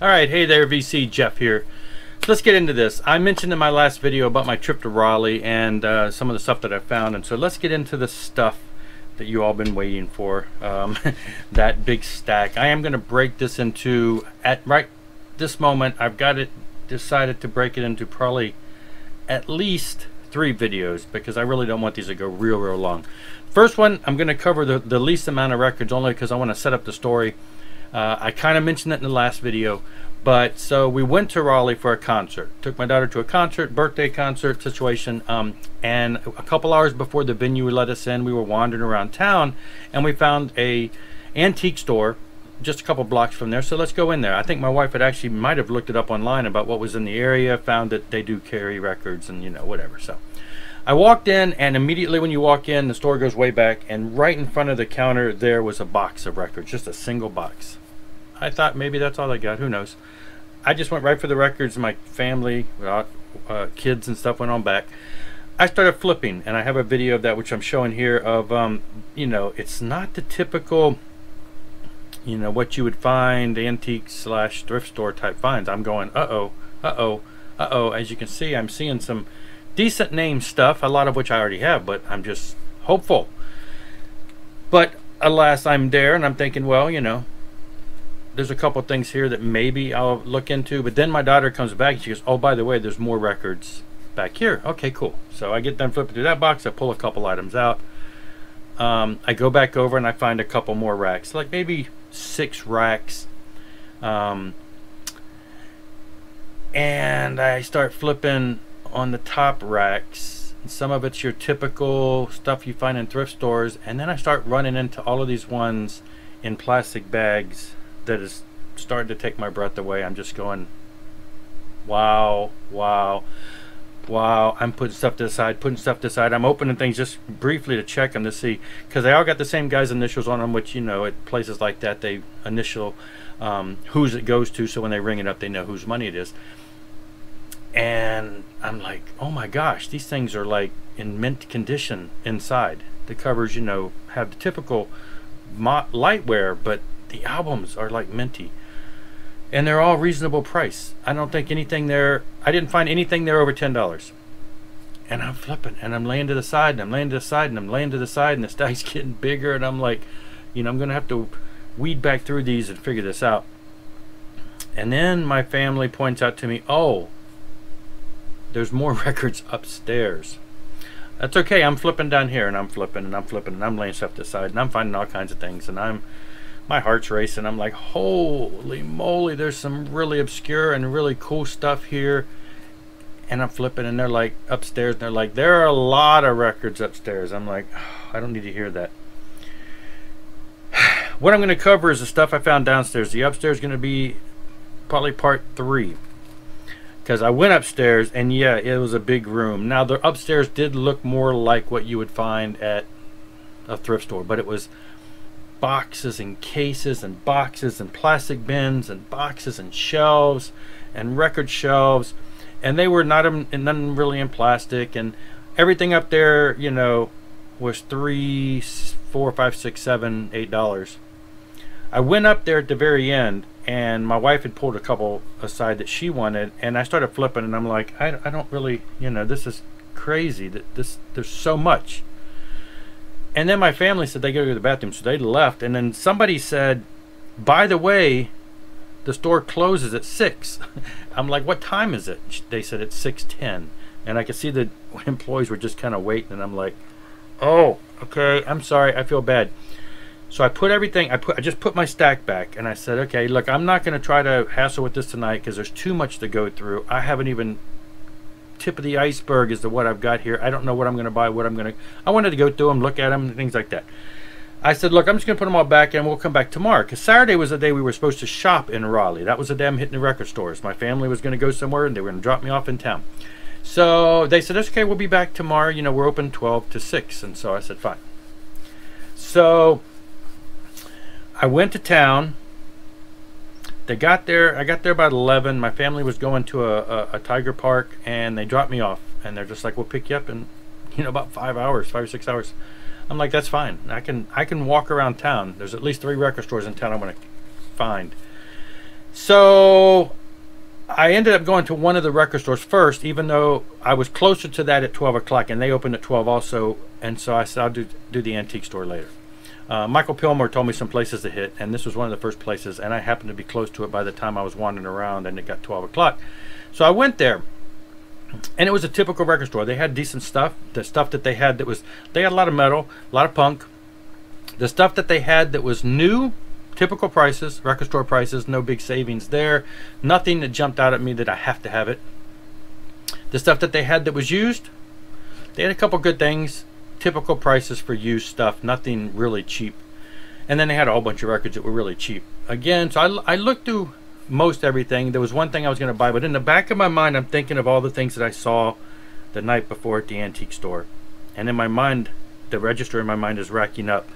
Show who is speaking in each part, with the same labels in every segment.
Speaker 1: Alright, hey there, VC Jeff here. So let's get into this. I mentioned in my last video about my trip to Raleigh and some of the stuff that I found, and so let's get into the stuff that you all been waiting for. That big stack. I am going to break this into, at right this moment, I've got it decided to break it into probably at least 3 videos because I really don't want these to go real long. First one, I'm going to cover the least amount of records only because I want to set up the story. I kind of mentioned it in the last video, but so we went to Raleigh for a concert. Took my daughter to a concert, birthday concert situation, and a couple hours before the venue would let us in, we were wandering around town, and we found a antique store just a couple blocks from there. So let's go in there. I think my wife had actually might have looked it up online about what was in the area, found that they do carry records and whatever. So I walked in, and immediately when you walk in, the store goes way back, and right in front of the counter there was a box of records, just a single box. I thought maybe that's all I got, who knows. I just went right for the records. My family, kids and stuff went on back. I started flipping, and I have a video of that which I'm showing here of, it's not the typical, what you would find antique / thrift store type finds. I'm going, as you can see, I'm seeing some decent name stuff, a lot of which I already have, but I'm just hopeful. But alas, I'm there, and I'm thinking, well, there's a couple things here that maybe I'll look into. But then my daughter comes back and she goes, oh, by the way, there's more records back here. Okay, cool. So I get done flipping through that box. I pull a couple items out. I go back over and I find a couple more racks, like maybe 6 racks. And I start flipping on the top racks. Some of it's your typical stuff you find in thrift stores. And then I start running into all of these ones in plastic bags that is starting to take my breath away. I'm just going, wow. I'm putting stuff to the side, I'm opening things just briefly to check them to see, because they all got the same guy's initials on them, which at places like that they initial whose it goes to, so when they ring it up they know whose money it is. And I'm like, oh my gosh, these things are like in mint condition inside. The covers have the typical lightware, but the albums are like minty, and they're all reasonable price. I don't think anything there, I didn't find anything there over $10. And I'm flipping, and I'm laying to the side, and I'm laying to the side, and I'm laying to the side, and the stack's getting bigger, and I'm like, I'm gonna have to weed back through these and figure this out. And then my family points out to me, oh, there's more records upstairs. That's okay. I'm flipping down here, and I'm flipping, and I'm flipping, and I'm laying stuff to the side, and I'm finding all kinds of things, and my heart's racing. I'm like, holy moly, there's some really obscure and really cool stuff here. And I'm flipping, and they're like upstairs, and they're like, there are a lot of records upstairs. I'm like, oh, I don't need to hear that. What I'm going to cover is the stuff I found downstairs. The upstairs is going to be probably part 3, because I went upstairs, and yeah, it was a big room. Now the upstairs did look more like what you would find at a thrift store, but it was boxes and cases and boxes and plastic bins and boxes and shelves and record shelves, and they were none really in plastic, and everything up there was $3, $4, $5, $6, $7, $8. I went up there at the very end, and my wife had pulled a couple aside that she wanted, and I started flipping, and I'm like, I don't really, this is crazy that there's so much. And then my family said they go to the bathroom, so they left. And then somebody said, by the way, the store closes at 6. I'm like, what time is it? They said it's 6:10. And I could see the employees were just kind of waiting. And I'm like, oh, okay, I'm sorry, I feel bad. So I put everything, I just put my stack back. And I said, okay, look, I'm not going to try to hassle with this tonight because there's too much to go through. I haven't even tip of the iceberg as to what I've got here. I don't know what I'm going to buy, I wanted to go through them, look at them, and things like that. I said, look, I'm just going to put them all back, and we'll come back tomorrow, because Saturday was the day we were supposed to shop in Raleigh. That was the day I'm hitting the record stores. My family was going to go somewhere, and they were going to drop me off in town. So they said, okay, we'll be back tomorrow. We're open 12 to 6. And so I said, fine. So I went to town. I got there about 11. My family was going to a tiger park, and they dropped me off, and they're just like, we'll pick you up in about 5 or 6 hours. I'm like, that's fine. I can walk around town. There's at least 3 record stores in town I want to find. So I ended up going to one of the record stores first, even though I was closer to that at 12 o'clock, and they opened at 12 also. And so I said, I'll do the antique store later. Michael Pilmore told me some places to hit, and this was one of the first places, and I happened to be close to it by the time I was wandering around, and it got 12 o'clock. So I went there, and it was a typical record store. They had decent stuff. The stuff that they had they had a lot of metal, a lot of punk. The stuff that they had that was new, typical prices, record store prices, no big savings there. Nothing that jumped out at me that I have to have it. The stuff that they had that was used, they had a couple good things. Typical prices for used stuff, nothing really cheap. And then they had a whole bunch of records that were really cheap. Again, so I looked through most everything. There was one thing I was going to buy, but in the back of my mind, I'm thinking of all the things that I saw the night before at the antique store. And in my mind, the register in my mind is racking up.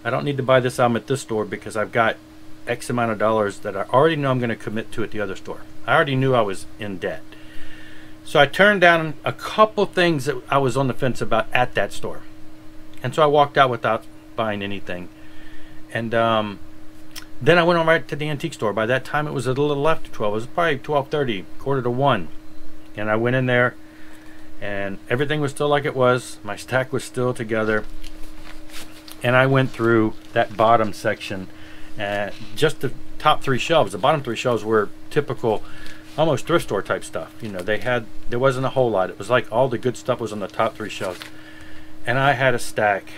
Speaker 1: I don't need to buy this album at this store because I've got X amount of dollars that I already know I'm going to commit to at the other store. I already knew I was in debt. So I turned down a couple things that I was on the fence about at that store. And so I walked out without buying anything. And then I went on right to the antique store. By that time it was a little after 12. It was probably 12:30, quarter to 1. And I went in there and everything was still like it was. My stack was still together. And I went through that bottom section, just the top 3 shelves. The bottom 3 shelves were typical, almost thrift store type stuff. You know, there wasn't a whole lot. It was like all the good stuff was on the top 3 shelves. And I had a stack,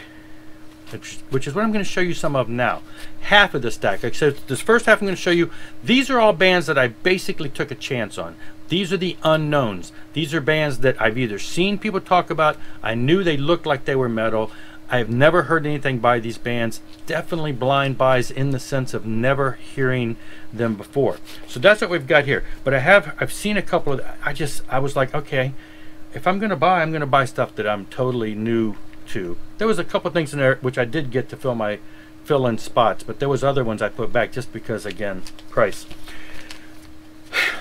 Speaker 1: which is what I'm going to show you some of now. Half of the stack. Like I said, this first half I'm going to show you, these are all bands that I basically took a chance on. These are the unknowns. These are bands that I've either seen people talk about, I knew they looked like they were metal. I've never heard anything by these bands. Definitely blind buys in the sense of never hearing them before. So that's what we've got here. But I've seen a couple of, I was like, okay, if I'm gonna buy stuff that I'm totally new to. There was a couple things in there which I did get to fill in spots, but there was other ones I put back just because, again, price.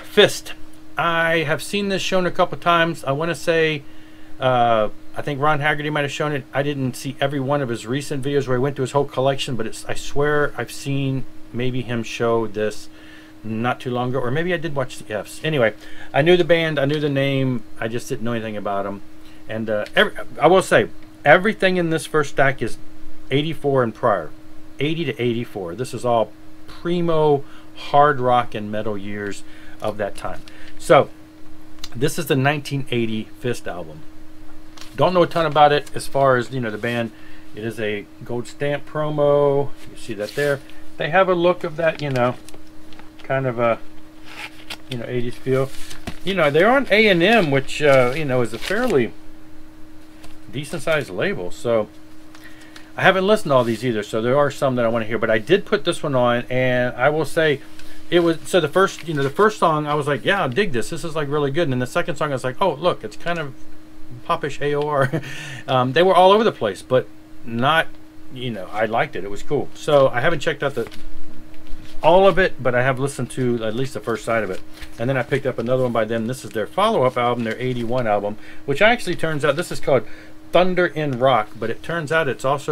Speaker 1: Fist. I have seen this shown a couple times. I want to say I think Ron Haggerty might have shown it. I didn't see every one of his recent videos where he went to his whole collection, but I swear I've seen maybe him show this not too long ago, or maybe I did watch the F's. Anyway, I knew the band, I knew the name, I just didn't know anything about them. And I will say, everything in this first stack is 84 and prior. 80 to 84. This is all primo hard rock and metal years of that time. So, this is the 1980 Fist album. Don't know a ton about it as far as, you know, the band. It is a gold stamp promo. You see that there. They have a look of that, you know, kind of a, you know, 80s feel. You know, they're on A&M, which, you know, is a fairly decent sized label. So I haven't listened to all these either, so there are some that I want to hear, but I did put this one on, and I will say it was, so the first, you know, the first song I was like, yeah, I'll dig this. This is like really good. And then the second song I was like, oh, look, it's kind of popish AOR. They were all over the place, but not, you know, I liked it. It was cool. So I haven't checked out all of it, but I have listened to at least the first side of it. And then I picked up another one by them. This is their follow-up album, their 81 album, which actually turns out, this is called Thunder in Rock, but it turns out it's got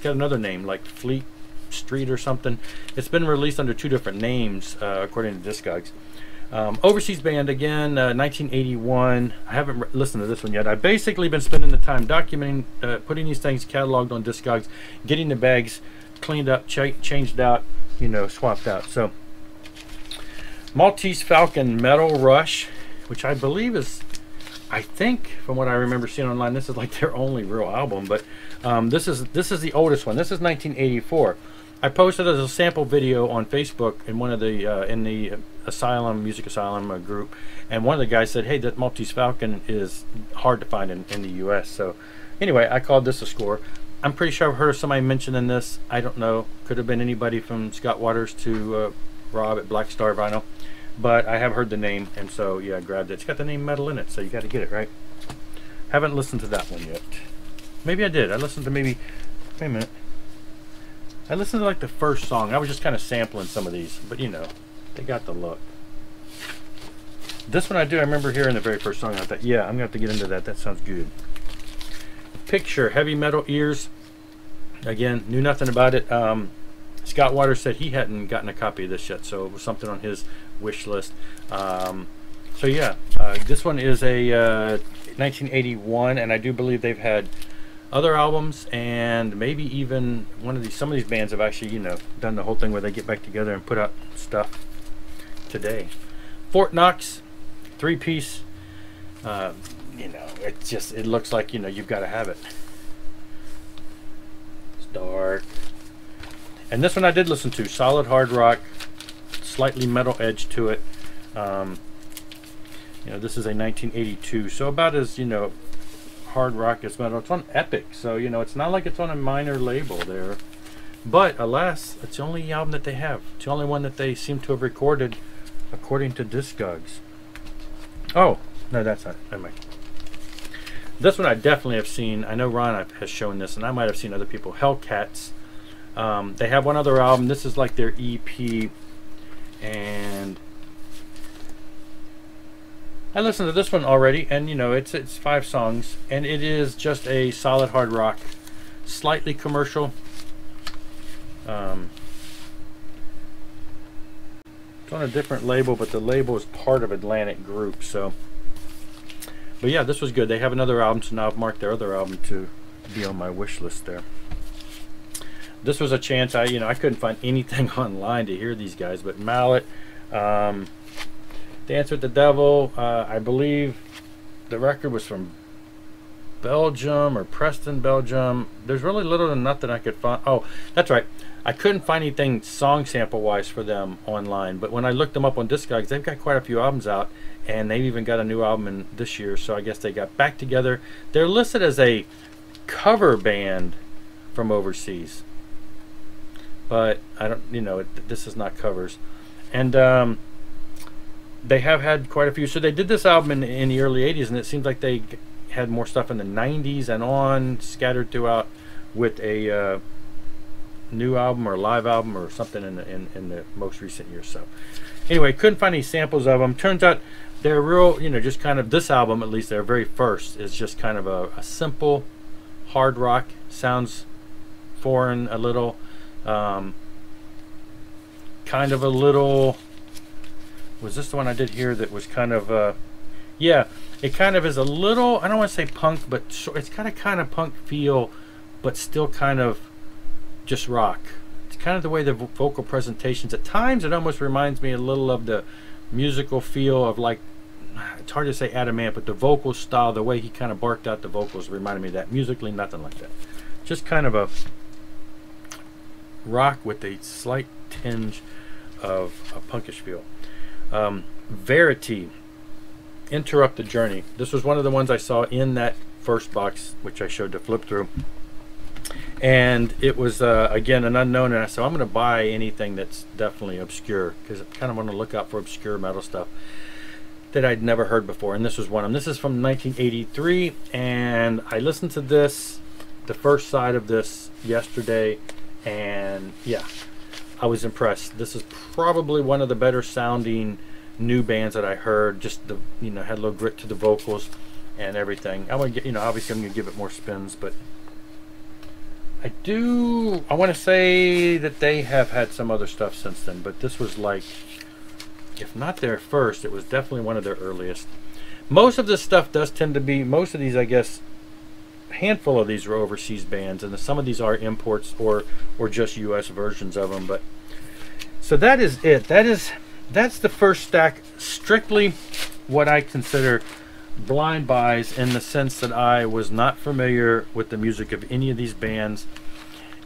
Speaker 1: another name, like Fleet Street or something. It's been released under 2 different names, according to Discogs. Overseas band again, 1981. I haven't listened to this one yet. I've basically been spending the time documenting, putting these things cataloged on Discogs, getting the bags cleaned up, changed out, you know, swapped out. So Maltese Falcon Metal Rush, which I believe is, I think from what I remember seeing online, this is like their only real album. But this is the oldest one. This is 1984. I posted as a sample video on Facebook in one of the in the Music Asylum group, and one of the guys said, hey, that Maltese Falcon is hard to find in the US. So anyway, I called this a score. I'm pretty sure I've heard of somebody mentioning this. I don't know, could have been anybody from Scott Waters to Rob at Black Star Vinyl, but I have heard the name, and so yeah, I grabbed it. It's got the name Metal in it, so you got to get it, right? Haven't listened to that one yet. Maybe I did. I listened to wait a minute. I listened to like the first song. I was just kind of sampling some of these, but you know, they got the look. This one I do. I remember hearing the very first song. I thought, yeah, I'm gonna have to get into that. That sounds good. Picture, Heavy Metal Ears. Again, knew nothing about it. Scott Waters said he hadn't gotten a copy of this yet, so it was something on his wish list. So yeah, this one is a 1981, and I do believe they've had other albums, and maybe even some of these bands have actually, you know, done the whole thing where they get back together and put out stuff today. Fort Knox, 3-piece. You know, it looks like, you know, you've got to have it. It's dark. And this one I did listen to, solid hard rock, slightly metal edge to it. You know, this is a 1982, so about as, you know, hard rock as metal. It's on Epic, so, you know, it's not like it's on a minor label there. But alas, it's the only album that they have. It's the only one that they seem to have recorded, according to Discogs. Oh, no, that's not. Never mind. This one I definitely have seen. I know Ron has shown this, and I might have seen other people. Hellcats. They have one other album. This is like their EP, and I listened to this one already, and you know, it's 5 songs, and it is just a solid hard rock, slightly commercial. It's on a different label, but the label is part of Atlantic Group. So, but yeah, this was good. They have another album, so now I've marked their other album to be on my wish list there. This was a chance. I couldn't find anything online to hear these guys, but Mallet, Dance with the Devil, I believe the record was from Belgium or Preston, Belgium. There's really little to nothing I could find. Oh, that's right. I couldn't find anything song sample wise for them online, but when I looked them up on Discogs, they've got quite a few albums out, and they've even got a new album in this year, so I guess they got back together. They're listed as a cover band from overseas, but I don't, you know, this is not covers. And they have had quite a few. So they did this album in the early 80s, and it seems like they had more stuff in the 90s and on, scattered throughout, with a new album or live album or something in the most recent years. So anyway, couldn't find any samples of them. Turns out they're real, you know, just kind of, this album at least, their very first, is just kind of a simple hard rock. Sounds foreign a little, kind of a little, was this the one I did here that was kind of yeah, it kind of is a little, I don't want to say punk, but it's got a kind of punk feel, but still kind of just rock. It's kind of the way the vocal presentations, at times it almost reminds me a little of the musical feel of, like, it's hard to say Adam Ant, but the vocal style, the way he kind of barked out the vocals reminded me of that. Musically, nothing like that. Just kind of a rock with a slight tinge of a punkish feel. Verity, Interrupt the Journey. This was one of the ones I saw in that first box, which I showed to flip through. And it was, again, an unknown, and I said, I'm going to buy anything that's definitely obscure, because I kind of want to look out for obscure metal stuff that I'd never heard before, and this was one of them. This is from 1983, and I listened to this, the first side of this, yesterday, and yeah, I was impressed. This is probably one of the better sounding new bands that I heard. Just the, you know, had a little grit to the vocals and everything. I want to get, you know, obviously I'm going to give it more spins, but I want to say that they have had some other stuff since then, but this was, like, if not their first, it was definitely one of their earliest. Most of this stuff does tend to be, most of these, I guess, handful of these are overseas bands, and some of these are imports or just US versions of them. But so that is it. That's the first stack, strictly what I consider blind buys, in the sense that I was not familiar with the music of any of these bands,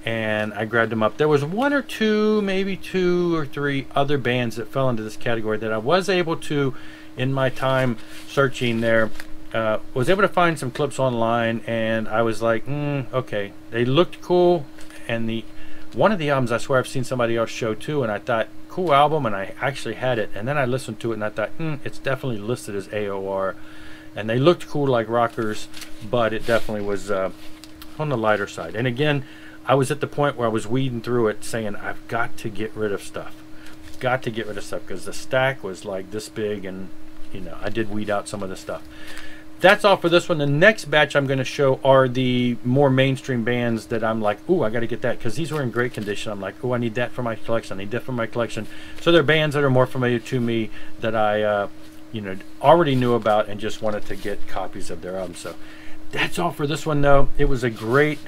Speaker 1: and I grabbed them up. There was one or two, maybe 2 or 3 other bands that fell into this category that I was able to, in my time searching there, was able to find some clips online, and I was like, okay, they looked cool. And one of the albums I swear I've seen somebody else show too, and I thought, cool album, and I actually had it, and then I listened to it and I thought, it's definitely listed as AOR. And they looked cool like rockers, but it definitely was on the lighter side. And again, I was at the point where I was weeding through it, saying, I've got to get rid of stuff. Got to get rid of stuff, because the stack was like this big, and, you know, I did weed out some of the stuff. that's all for this one. The next batch I'm going to show are the more mainstream bands that I'm like, ooh, I got to get that, because these were in great condition. I'm like, oh, I need that for my collection. I need that for my collection. So they're bands that are more familiar to me that I, you know, already knew about and just wanted to get copies of their albums. So that's all for this one, though. It was a great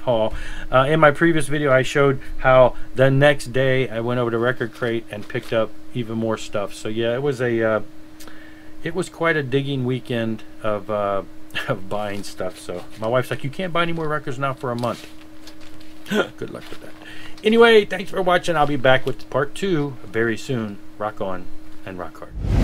Speaker 1: haul. In my previous video, I showed how the next day I went over to Record Crate and picked up even more stuff. So yeah, it was quite a digging weekend of buying stuff. So my wife's like, you can't buy any more records now for a month. Good luck with that. Anyway, thanks for watching. I'll be back with part 2 very soon. Rock on and rock hard.